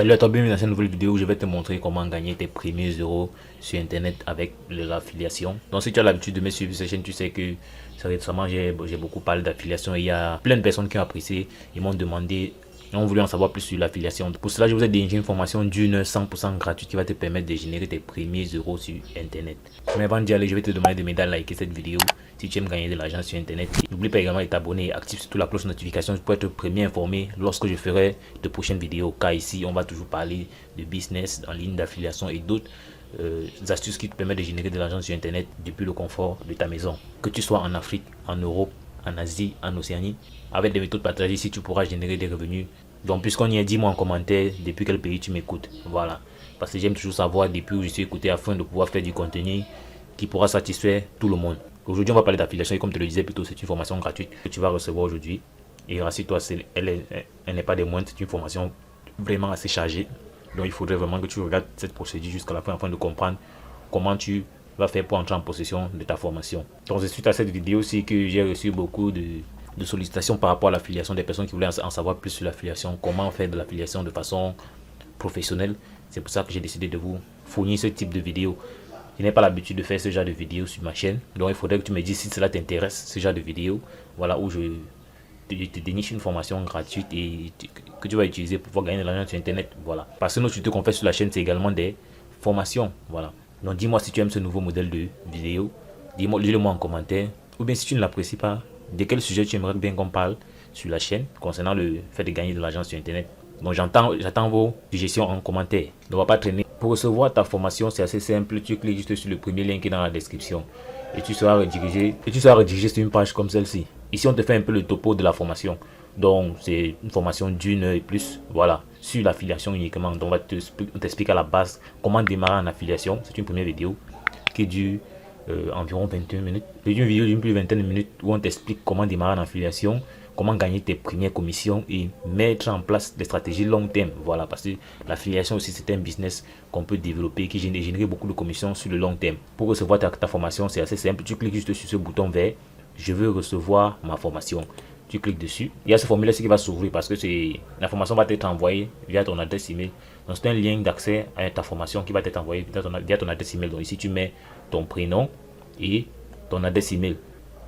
Salut à toi, bienvenue dans cette nouvelle vidéo où je vais te montrer comment gagner tes premiers euros sur internet avec l'affiliation. Donc si tu as l'habitude de me suivre sur cette chaîne, tu sais que récemment j'ai beaucoup parlé d'affiliation et il y a plein de personnes qui ont apprécié et m'ont demandé, ont voulu en savoir plus sur l'affiliation. Pour cela, je vous ai déniché une formation d'une 100% gratuite qui va te permettre de générer tes premiers euros sur internet. Mais avant d'y aller, je vais te demander de m'aider à liker cette vidéo si tu aimes gagner de l'argent sur internet. N'oublie pas également de t'abonner et active surtout la cloche de notification pour être premier informé lorsque je ferai de prochaines vidéos. Car ici, on va toujours parler de business en ligne, d'affiliation et d'autres astuces qui te permettent de générer de l'argent sur internet depuis le confort de ta maison. Que tu sois en Afrique, en Europe, en Asie, en Océanie, avec des méthodes partagées ici, tu pourras générer des revenus. Donc puisqu'on y est, dis-moi en commentaire depuis quel pays tu m'écoutes. Voilà. Parce que j'aime toujours savoir depuis où je suis écouté afin de pouvoir faire du contenu qui pourra satisfaire tout le monde. Aujourd'hui, on va parler d'affiliation et comme je te le disais plutôt, c'est une formation gratuite que tu vas recevoir aujourd'hui. Et rassure-toi, elle n'est pas des moindres, c'est une formation vraiment assez chargée. Donc il faudrait vraiment que tu regardes cette procédure jusqu'à la fin afin de comprendre comment tu vas faire pour entrer en possession de ta formation. Donc c'est suite à cette vidéo aussi que j'ai reçu beaucoup de sollicitations par rapport à l'affiliation, des personnes qui voulaient en savoir plus sur l'affiliation, comment faire de l'affiliation de façon professionnelle. C'est pour ça que j'ai décidé de vous fournir ce type de vidéo. Je n'ai pas l'habitude de faire ce genre de vidéo sur ma chaîne, donc il faudrait que tu me dises si cela t'intéresse, ce genre de vidéo, voilà, où je te déniche une formation gratuite et que tu vas utiliser pour pouvoir gagner de l'argent sur internet, voilà. Parce que nos tutos qu'on fait sur la chaîne, c'est également des formations, voilà. Donc dis-moi si tu aimes ce nouveau modèle de vidéo, dis-le-moi en commentaire, ou bien si tu ne l'apprécies pas, de quel sujet tu aimerais bien qu'on parle sur la chaîne concernant le fait de gagner de l'argent sur internet. Donc j'attends vos suggestions en commentaire. Ne va pas traîner. Pour recevoir ta formation, c'est assez simple. Tu cliques juste sur le premier lien qui est dans la description et tu seras redirigé sur une page comme celle-ci. Ici, on te fait un peu le topo de la formation. Donc, c'est une formation d'une heure et plus. Voilà, sur l'affiliation uniquement. Donc, on t'explique à la base comment démarrer en affiliation. C'est une première vidéo qui dure environ 21 minutes. C'est une vidéo d'une plus de vingtaine de minutes où on t'explique comment démarrer en affiliation, comment gagner tes premières commissions et mettre en place des stratégies long terme. Voilà, parce que l'affiliation aussi c'est un business qu'on peut développer qui génère beaucoup de commissions sur le long terme. Pour recevoir ta formation, c'est assez simple. Tu cliques juste sur ce bouton vert, je veux recevoir ma formation. Tu cliques dessus. Il y a ce formulaire qui va s'ouvrir parce que la formation va être envoyée via ton adresse email. Donc c'est un lien d'accès à ta formation qui va être envoyé via ton adresse email. Donc ici tu mets ton prénom et ton adresse email.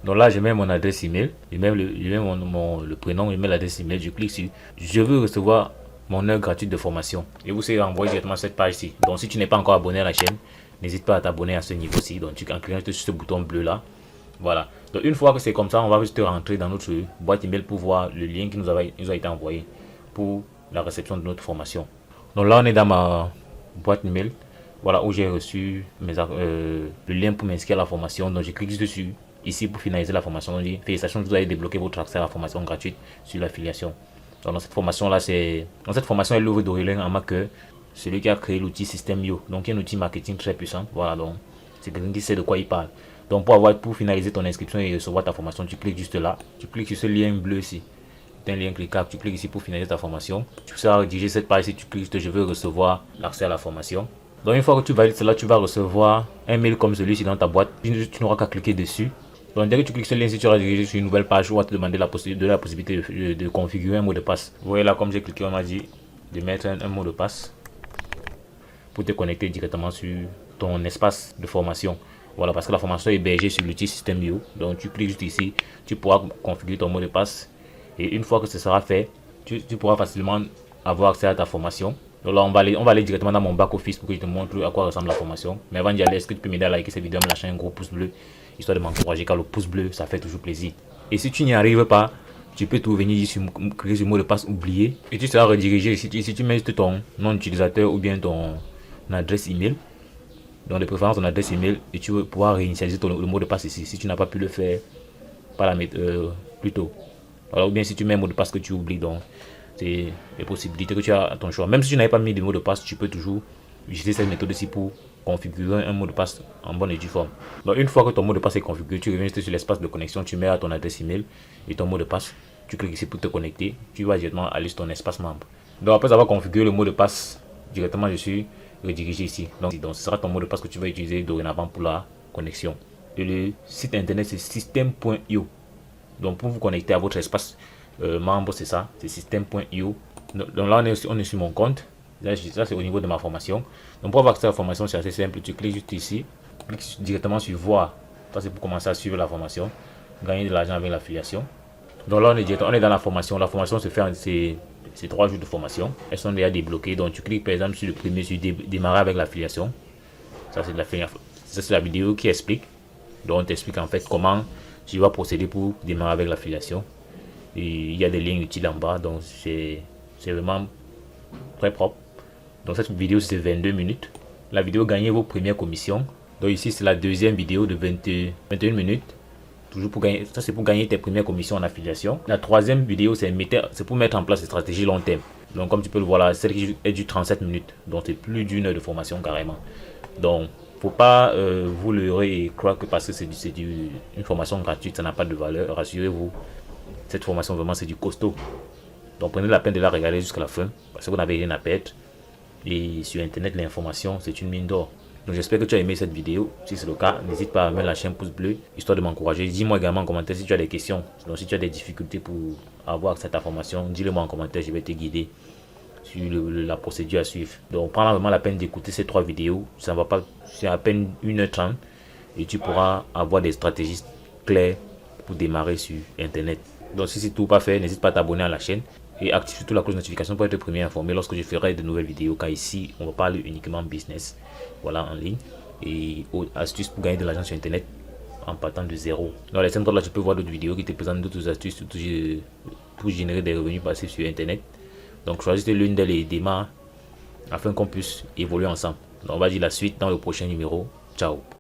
Donc là, je mets mon adresse email, je mets le prénom, je mets l'adresse email, je clique sur je veux recevoir mon heure gratuite de formation. Et vous serez envoyé directement sur cette page-ci. Donc si tu n'es pas encore abonné à la chaîne, n'hésite pas à t'abonner à ce niveau-ci. Donc tu cliques sur ce bouton bleu là. Voilà. Donc une fois que c'est comme ça, on va juste rentrer dans notre boîte email pour voir le lien qui nous a été envoyé pour la réception de notre formation. Donc là, on est dans ma boîte email. Voilà où j'ai reçu le lien pour m'inscrire à la formation. Donc je clique juste dessus. Ici pour finaliser la formation, on dit félicitations, vous avez débloqué votre accès à la formation gratuite sur l'affiliation. Donc dans cette formation là, elle ouvre d'Aurélien Amaker, celui qui a créé l'outil System.io. Donc un outil marketing très puissant. Voilà, donc c'est quelqu'un qui sait de quoi il parle. Donc pour finaliser ton inscription et recevoir ta formation, tu cliques juste là, tu cliques sur ce lien bleu ici. C'est un lien cliquable, tu cliques ici pour finaliser ta formation. Tu seras rédigé cette page ici, tu cliques juste je veux recevoir l'accès à la formation. Donc une fois que tu valides cela, tu vas recevoir un mail comme celui-ci dans ta boîte. Tu n'auras qu'à cliquer dessus. Donc dès que tu cliques sur le lien, si tu seras dirigé sur une nouvelle page, on va te demander la possibilité de configurer un mot de passe. Vous voyez là, comme j'ai cliqué, on m'a dit de mettre un mot de passe pour te connecter directement sur ton espace de formation. Voilà, parce que la formation est hébergée sur l'outil System.io. Donc tu cliques juste ici, tu pourras configurer ton mot de passe. Et une fois que ce sera fait, tu pourras facilement avoir accès à ta formation. Donc là, on va aller directement dans mon back office pour que je te montre à quoi ressemble la formation. Mais avant d'y aller, est-ce que tu peux m'aider à liker cette vidéo, me lâcher un gros pouce bleu, histoire de m'encourager, car le pouce bleu, ça fait toujours plaisir. Et si tu n'y arrives pas, tu peux tout venir ici, créer ce mot de passe oublié, et tu seras redirigé ici. Si tu mets juste ton nom d'utilisateur ou bien ton adresse email, donc de préférence ton adresse email, et tu vas pouvoir réinitialiser le mot de passe ici, si tu n'as pas pu le faire par la méthode plus tôt. Voilà, ou bien si tu mets un mot de passe que tu oublies, donc c'est les possibilités que tu as à ton choix. Même si tu n'avais pas mis de mot de passe, tu peux toujours utiliser cette méthode ici pour configurer un mot de passe en bonne et due forme. Donc une fois que ton mot de passe est configuré, tu reviens sur l'espace de connexion, tu mets à ton adresse email et ton mot de passe, tu cliques ici pour te connecter, tu vas directement aller sur ton espace membre. Donc après avoir configuré le mot de passe, directement je suis redirigé ici. Donc ce sera ton mot de passe que tu vas utiliser dorénavant pour la connexion. Et le site internet c'est system.io. Donc pour vous connecter à votre espace membre, c'est ça, c'est system.io. Donc là on est sur mon compte. Ça c'est au niveau de ma formation. Donc pour avoir accès à la formation, c'est assez simple. Tu cliques juste ici, clique directement sur voir. Ça c'est pour commencer à suivre la formation, gagner de l'argent avec l'affiliation. Donc là on est dans la formation. La formation se fait en c'est 3 jours de formation. Elles sont déjà débloquées. Donc tu cliques par exemple sur le premier, sur démarrer avec l'affiliation. Ça c'est la vidéo qui explique. Donc on t'explique en fait comment tu vas procéder pour démarrer avec l'affiliation. Et il y a des liens utiles en bas. Donc c'est vraiment très propre. Donc cette vidéo c'est 22 minutes. La vidéo gagner vos premières commissions. Donc ici c'est la deuxième vidéo de 21 minutes. Toujours pour gagner, ça c'est pour gagner tes premières commissions en affiliation. La troisième vidéo c'est pour mettre en place des stratégies long terme. Donc comme tu peux le voir là, celle qui est du 37 minutes. Donc c'est plus d'une heure de formation carrément. Donc faut pas vous leurrer et croire que parce que c'est une formation gratuite, ça n'a pas de valeur. Rassurez-vous, cette formation vraiment c'est du costaud. Donc prenez la peine de la regarder jusqu'à la fin parce que vous n'avez rien à perdre. Et sur internet l'information c'est une mine d'or. Donc j'espère que tu as aimé cette vidéo. Si c'est le cas, n'hésite pas à mettre la chaîne pouce bleu histoire de m'encourager. Dis-moi également en commentaire si tu as des questions. Donc si tu as des difficultés pour avoir cette information, dis-le-moi en commentaire, je vais te guider sur la procédure à suivre. Donc prends vraiment la peine d'écouter ces 3 vidéos. Ça va pas, c'est à peine 1h30 et tu pourras avoir des stratégies claires pour démarrer sur internet. Donc si c'est tout pas fait, n'hésite pas à t'abonner à la chaîne et active surtout la cloche de notification pour être le premier informé lorsque je ferai de nouvelles vidéos, car ici on va parler uniquement business, voilà, en ligne et astuces pour gagner de l'argent sur internet en partant de zéro. Dans les centres là tu peux voir d'autres vidéos qui te présentent d'autres astuces pour générer des revenus passifs sur internet. Donc choisis l'une d'elles et démarre afin qu'on puisse évoluer ensemble. Donc on va dire la suite dans le prochain numéro. Ciao.